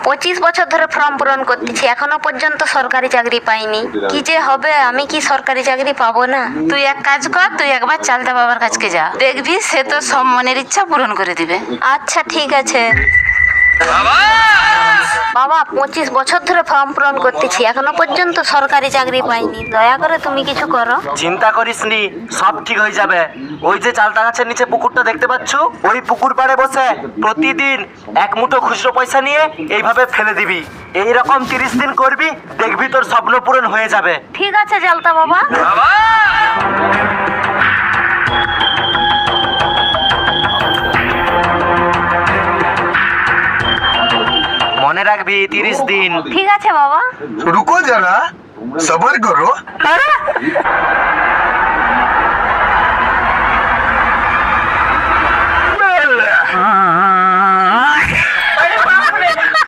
25 বছর ধরে ফর্ম পূরণ করতেছি, এখনো পর্যন্ত সরকারি চাকরি পাইনি। কি যে হবে, আমি কি সরকারি চাকরি পাবো না? তুই এক কাজ কর, তুই একবার চালতা বাবার কাছকে যা, দেখবি সে তো সব মনের ইচ্ছা পূরণ করে দিবে। আচ্ছা ঠিক আছে। বাবা, 25 বছর ধরে ফর্ম পূরণ করতেছি, এখনো পর্যন্ত সরকারি চাকরি পাইনি, দয়া করে তুমি কিছু করো। চিন্তা করিস নি, সব ঠিক হয়ে যাবে। ওই যে চালতা গাছের নিচে পুকুরটা দেখতে পাচ্ছ, ওই পুকুর পাড়ে বসে প্রতিদিন এক মুঠো খুচরো পয়সা নিয়ে এইভাবে ফেলে দিবি। এইরকম 30 দিন করবি, দেখবি তোর স্বপ্ন পূরণ হয়ে যাবে। ঠিক আছে জালতা বাবা। মনে রাখবি 30 দিন। ঠিক আছে বাবা। रुको जरा, सबर करो।